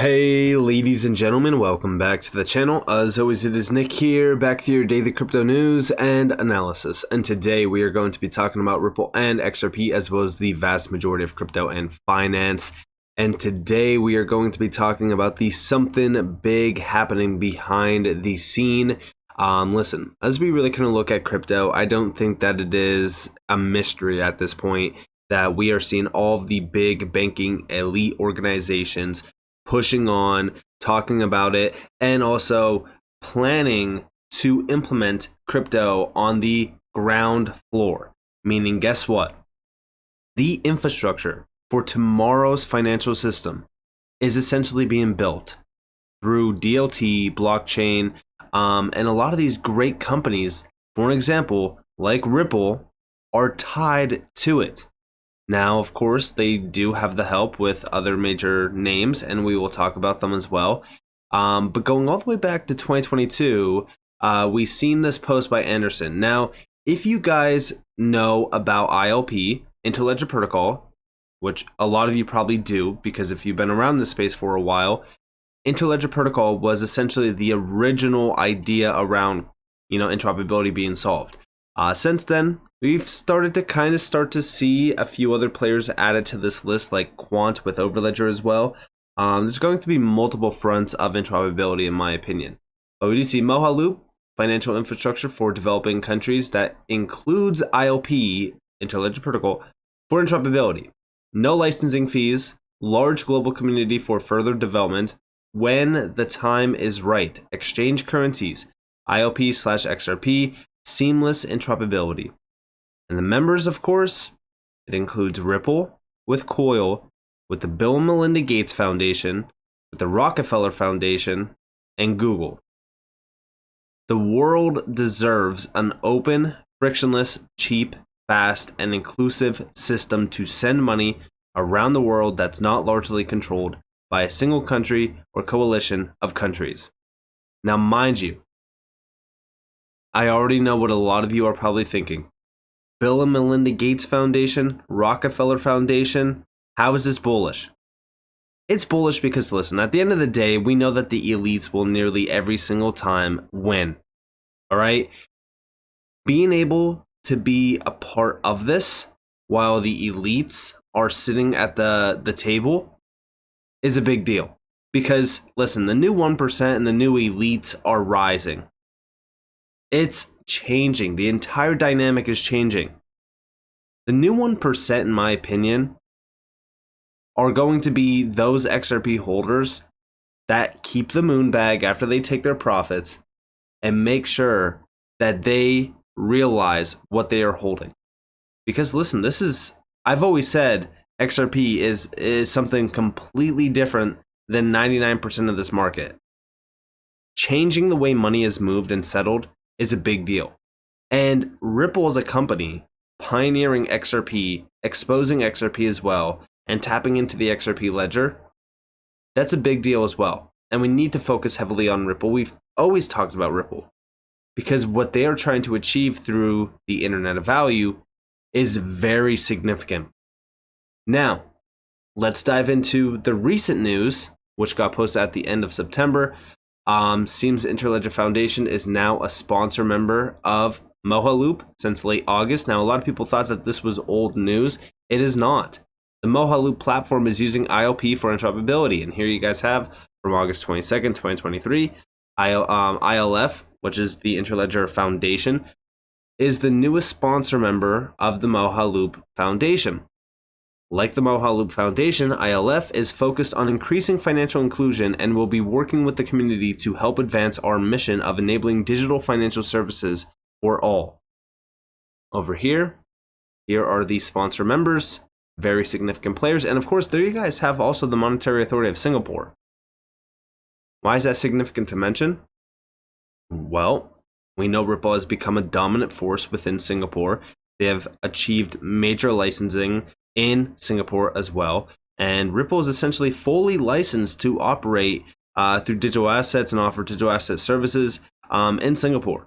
Hey ladies and gentlemen, welcome back to the channel. As always, it is Nick here, back with your daily crypto news and analysis. And today we are going to be talking about Ripple and XRP, as well as the vast majority of crypto and finance. And today we are going to be talking about the something big happening behind the scene. Listen, as we really kind of look at crypto, I don't think that it is a mystery at this point that we are seeing all of the big banking elite organizations pushing on, talking about it, and also planning to implement crypto on the ground floor. Meaning, guess what? The infrastructure for tomorrow's financial system is essentially being built through DLT, blockchain, and a lot of these great companies, for example, like Ripple, are tied to it. Now, of course, they do have the help with other major names, and we will talk about them as well. But going all the way back to 2022, we've seen this post by Anderson. Now, if you guys know about ILP, Interledger Protocol, which a lot of you probably do, because if you've been around this space for a while, Interledger Protocol was essentially the original idea around, interoperability being solved. Since then, we've started to see a few other players added to this list, like Quant with Overledger as well. There's going to be multiple fronts of interoperability, in my opinion. But we do see Mojaloop, financial infrastructure for developing countries that includes ILP, Interledger Protocol, for interoperability. No licensing fees, large global community for further development when the time is right. Exchange currencies, ILP/XRP, seamless interoperability. And the members, of course, it includes Ripple with Coil, with the Bill and Melinda Gates Foundation, with the Rockefeller Foundation, and Google. The world deserves an open, frictionless, cheap, fast, and inclusive system to send money around the world that's not largely controlled by a single country or coalition of countries. Now, mind you, I already know what a lot of you are probably thinking. Bill and Melinda Gates Foundation, Rockefeller Foundation, how is this bullish? It's bullish because, listen, at the end of the day, we know that the elites will nearly every single time win. All right? Being able to be a part of this while the elites are sitting at the table is a big deal. Because, listen, the new 1% and the new elites are rising. It's changing. The entire dynamic is changing. The new 1%, in my opinion, are going to be those XRP holders that keep the moon bag after they take their profits and make sure that they realize what they are holding. Because listen, I've always said XRP is something completely different than 99% of this market. Changing the way money is moved and settled is a big deal. And Ripple as a company, pioneering XRP, exposing XRP as well, and tapping into the XRP ledger, that's a big deal as well. And we need to focus heavily on Ripple. We've always talked about Ripple because what they are trying to achieve through the Internet of Value is very significant. Now, let's dive into the recent news, which got posted at the end of September. Seems Interledger Foundation is now a sponsor member of Mojaloop since late August. Now, a lot of people thought that this was old news. It is not. The Mojaloop platform is using ILP for interoperability. And here you guys have, from August 22nd, 2023, ILF, which is the Interledger Foundation, is the newest sponsor member of the Mojaloop Foundation. Like the Mojaloop Foundation, ILF is focused on increasing financial inclusion and will be working with the community to help advance our mission of enabling digital financial services for all. Over here are the sponsor members, very significant players, and of course, there you guys have also the Monetary Authority of Singapore. Why is that significant to mention? Well, we know Ripple has become a dominant force within Singapore. They have achieved major licensing in Singapore as well. And Ripple is essentially fully licensed to operate through digital assets and offer digital asset services in Singapore.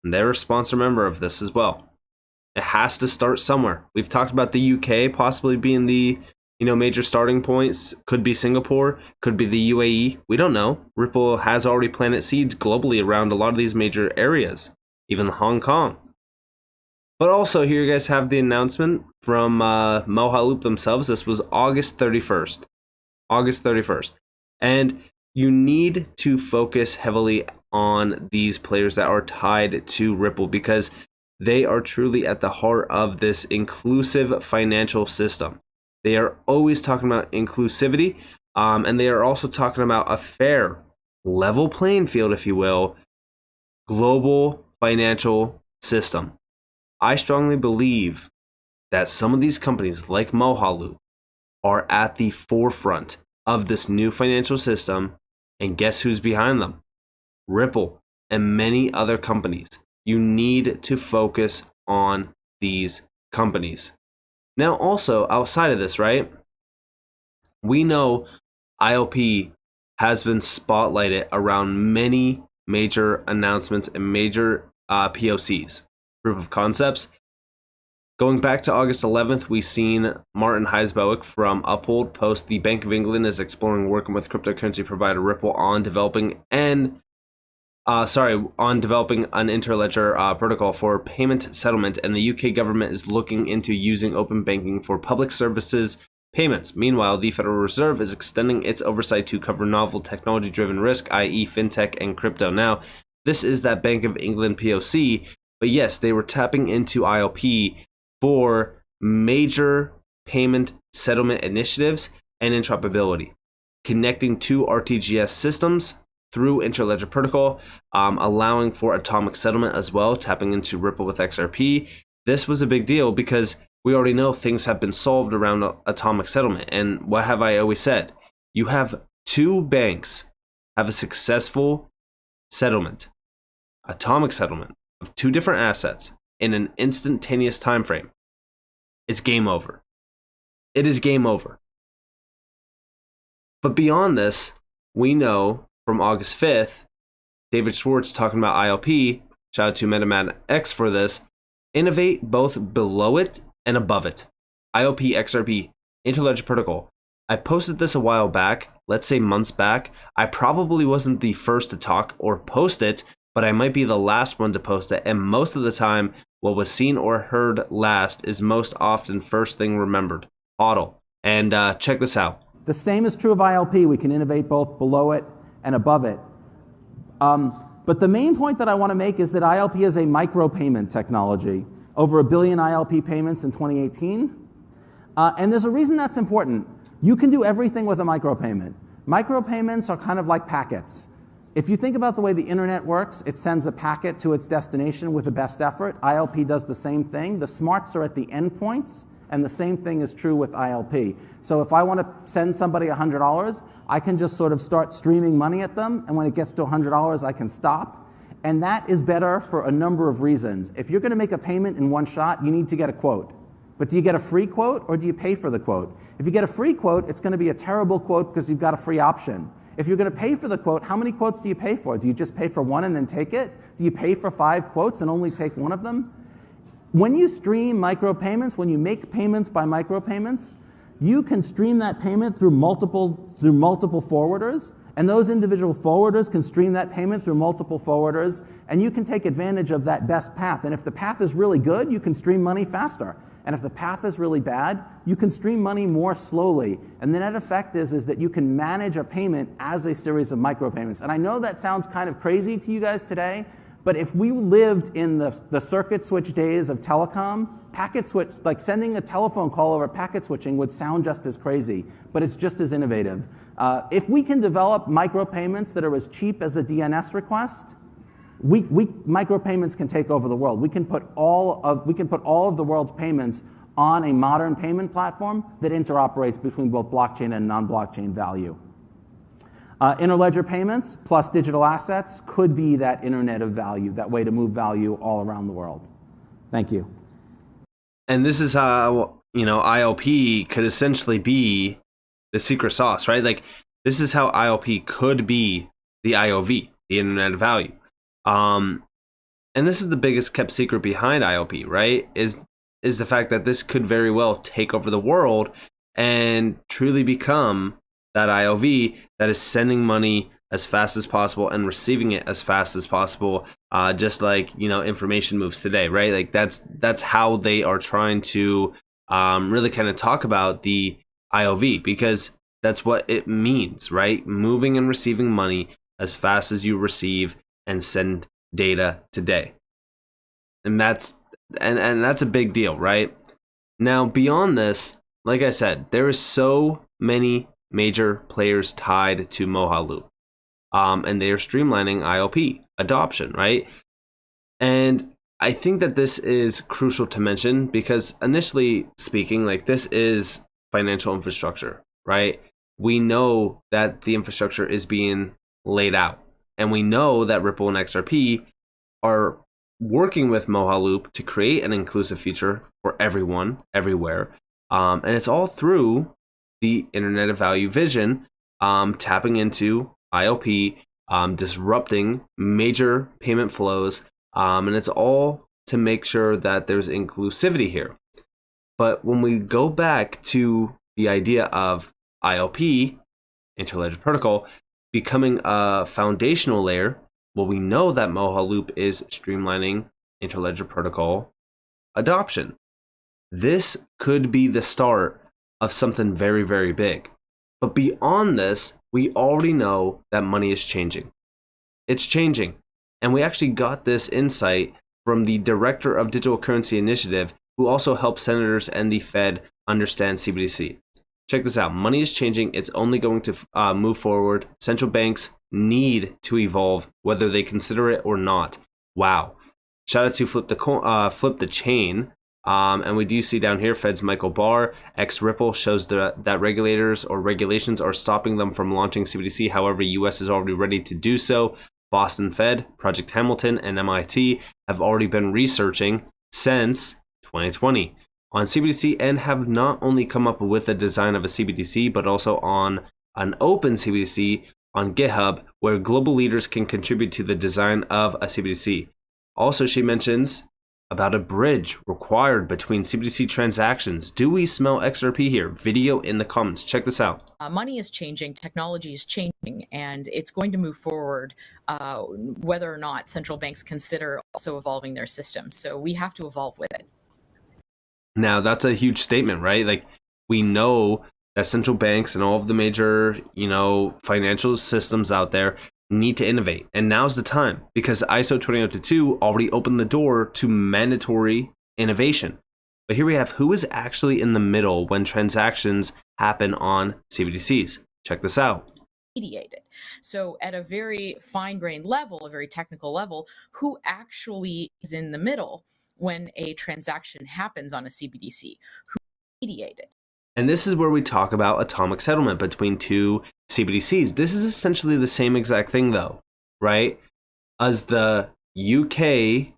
And they're a sponsor member of this as well. It has to start somewhere. We've talked about the UK possibly being the major starting points. Could be Singapore, could be the UAE. We don't know. Ripple has already planted seeds globally around a lot of these major areas, even Hong Kong. But also here you guys have the announcement from Mojaloop themselves. This was August 31st. August 31st. And you need to focus heavily on these players that are tied to Ripple because they are truly at the heart of this inclusive financial system. They are always talking about inclusivity, and they are also talking about a fair, level playing field, if you will, global financial system. I strongly believe that some of these companies like Mojaloop are at the forefront of this new financial system, and guess who's behind them? Ripple and many other companies. You need to focus on these companies. Now, also outside of this, right? We know ILP has been spotlighted around many major announcements and major POCs, proof of concepts. Going back to August 11th, we've seen Martin Heisbowick from Uphold post the Bank of England is exploring working with cryptocurrency provider Ripple on developing an Interledger protocol for payment settlement, and the UK government is looking into using open banking for public services payments. Meanwhile, the Federal Reserve is extending its oversight to cover novel technology-driven risk, i.e. fintech and crypto. Now, this is that Bank of England POC, but yes, they were tapping into ILP for major payment settlement initiatives and interoperability, connecting two RTGS systems through Interledger protocol, allowing for atomic settlement as well, tapping into Ripple with XRP. This was a big deal because we already know things have been solved around atomic settlement. And what have I always said? You have two banks have a successful settlement, atomic settlement of two different assets in an instantaneous time frame. It's game over. It is game over. But beyond this, we know from August 5th, David Schwartz talking about ILP, shout out to MetaMan X for this, innovate both below it and above it. ILP, XRP, Interledger protocol. I posted this a while back, let's say months back. I probably wasn't the first to talk or post it, but I might be the last one to post it. And most of the time, what was seen or heard last is most often first thing remembered. HODL. And check this out. The same is true of ILP. We can innovate both below it and above it. But the main point that I want to make is that ILP is a micropayment technology. Over 1 billion ILP payments in 2018. And there's a reason that's important. You can do everything with a micropayment. Micropayments are kind of like packets. If you think about the way the internet works, it sends a packet to its destination with the best effort. ILP does the same thing. The smarts are at the endpoints, and the same thing is true with ILP. So if I want to send somebody $100, I can just sort of start streaming money at them, and when it gets to $100, I can stop. And that is better for a number of reasons. If you're going to make a payment in one shot, you need to get a quote. But do you get a free quote, or do you pay for the quote? If you get a free quote, it's going to be a terrible quote because you've got a free option. If you're going to pay for the quote, how many quotes do you pay for? Do you just pay for one and then take it? Do you pay for 5 quotes and only take one of them? When you stream micropayments, when you make payments by micropayments, you can stream that payment through multiple forwarders, and those individual forwarders can stream that payment through multiple forwarders, and you can take advantage of that best path. And if the path is really good, you can stream money faster. And if the path is really bad, you can stream money more slowly. And the net effect is that you can manage a payment as a series of micropayments. And I know that sounds kind of crazy to you guys today, but if we lived in the circuit switch days of telecom, packet switch, like sending a telephone call over packet switching would sound just as crazy, but it's just as innovative. If we can develop micropayments that are as cheap as a DNS request, micropayments can take over the world. We can put all of the world's payments on a modern payment platform that interoperates between both blockchain and non-blockchain value. Interledger payments plus digital assets could be that internet of value, that way to move value all around the world. Thank you. And this is how, ILP could essentially be the secret sauce, right? Like, this is how ILP could be the IOV, the internet of value. And this is the biggest kept secret behind ILP, right? Is the fact that this could very well take over the world and truly become that IOV that is sending money as fast as possible and receiving it as fast as possible, just like information moves today, right? Like that's how they are trying to really kind of talk about the IOV, because that's what it means, right? Moving and receiving money as fast as you receive and send data today. And that's a big deal, right? Now, beyond this, like I said, there is so many major players tied to Mojaloop, and they are streamlining ILP adoption, right? And I think that this is crucial to mention because, initially speaking, like, this is financial infrastructure, right? We know that the infrastructure is being laid out, and we know that Ripple and XRP are working with Mojaloop to create an inclusive future for everyone, everywhere. And it's all through the Internet of Value vision, tapping into ILP, disrupting major payment flows, and it's all to make sure that there's inclusivity here. But when we go back to the idea of ILP, Interledger Protocol, becoming a foundational layer, well, we know that Mojaloop is streamlining Interledger Protocol adoption. This could be the start of something very, very big. But beyond this, we already know that money is changing. It's changing. And we actually got this insight from the director of Digital Currency Initiative, who also helps senators and the Fed understand CBDC. Check this out. Money is changing. It's only going to move forward. Central banks need to evolve, whether they consider it or not. Wow. Shout out to Flip the Chain. And we do see down here, Fed's Michael Barr, ex-Ripple, shows that regulators or regulations are stopping them from launching CBDC. However, US is already ready to do so. Boston Fed, Project Hamilton, and MIT have already been researching since 2020 on CBDC and have not only come up with the design of a CBDC, but also on an open CBDC on GitHub, where global leaders can contribute to the design of a CBDC. Also, she mentions about a bridge required between CBDC transactions. Do we smell XRP here? Video in the comments. Check this out. Money is changing, technology is changing, and it's going to move forward whether or not central banks consider also evolving their systems. So we have to evolve with it. Now, that's a huge statement, right? Like, we know that central banks and all of the major, financial systems out there need to innovate. And now's the time, because ISO 20022 already opened the door to mandatory innovation. But here we have who is actually in the middle when transactions happen on CBDCs. Check this out. Mediated. So at a very fine-grained level, a very technical level, who actually is in the middle when a transaction happens on a CBDC? Who mediated? And this is where we talk about atomic settlement between two CBDCs. This is essentially the same exact thing, though, right? As the UK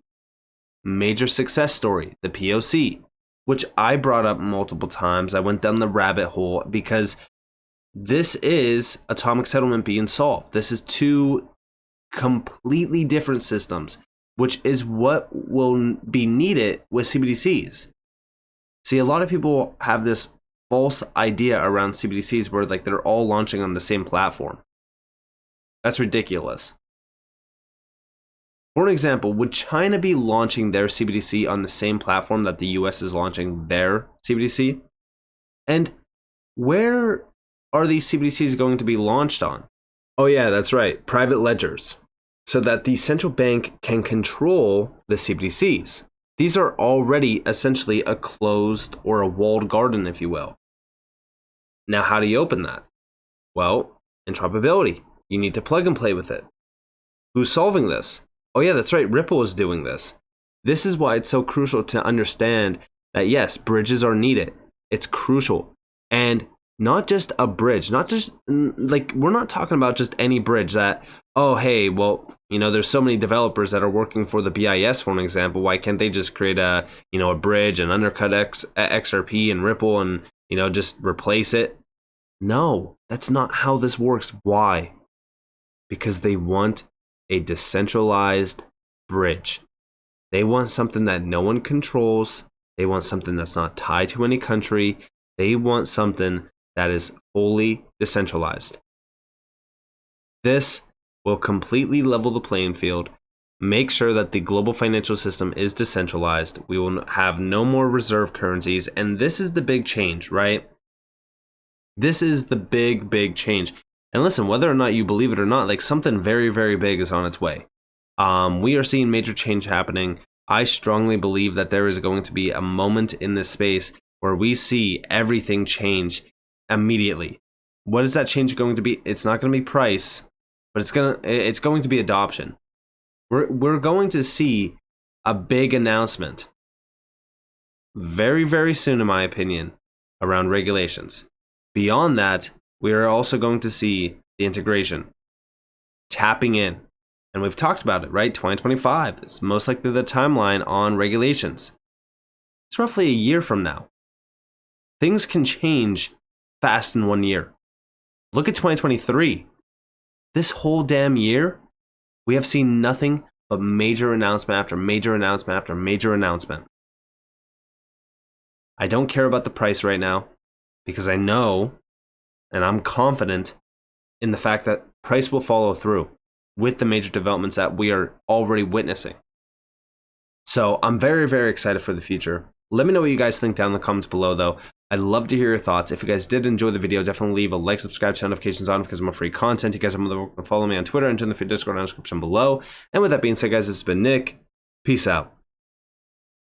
major success story, the POC, which I brought up multiple times. I went down the rabbit hole because this is atomic settlement being solved. This is two completely different systems, which is what will be needed with CBDCs. See, a lot of people have this false idea around CBDCs where like they're all launching on the same platform. That's ridiculous. For an example, would China be launching their CBDC on the same platform that the US is launching their CBDC? And where are these CBDCs going to be launched on? Oh yeah, that's right, private ledgers, so that the central bank can control the CBDCs. These are already essentially a closed or a walled garden, if you will. Now, how do you open that? Well, interoperability. You need to plug and play with it. Who's solving this? Oh yeah, that's right, Ripple is doing this. This is why it's so crucial to understand that yes, bridges are needed. It's crucial. And not just a bridge, not just like, we're not talking about just any bridge that, oh, hey, well, there's so many developers that are working for the BIS, for an example. Why can't they just create a bridge and undercut XRP and Ripple and, just replace it? No, that's not how this works. Why? Because they want a decentralized bridge. They want something that no one controls. They want something that's not tied to any country. They want something that is wholly decentralized. This will completely level the playing field, make sure that the global financial system is decentralized. We will have no more reserve currencies, and this is the big change, right? This is the big change. And listen, whether or not you believe it or not, like, something very, very big is on its way. We are seeing major change happening. I strongly believe that there is going to be a moment in this space where we see everything change immediately. What is that change going to be? It's not going to be price, but it's going to be adoption. We're going to see a big announcement very, very soon, in my opinion, around regulations. Beyond that, we are also going to see the integration, tapping in. And we've talked about it, right? 2025 is most likely the timeline on regulations. It's roughly a year from now. Things can change fast in 1 year. Look at 2023. This whole damn year, we have seen nothing but major announcement after major announcement after major announcement. I don't care about the price right now because I know and I'm confident in the fact that price will follow through with the major developments that we are already witnessing. So I'm very, very excited for the future. Let me know what you guys think down in the comments below, though. I'd love to hear your thoughts. If you guys did enjoy the video, definitely leave a like, subscribe, turn notifications on because I'm free content. You guys are more than welcome to follow me on Twitter and join the free Discord in the description below. And with that being said, guys, it's been Nick. Peace out.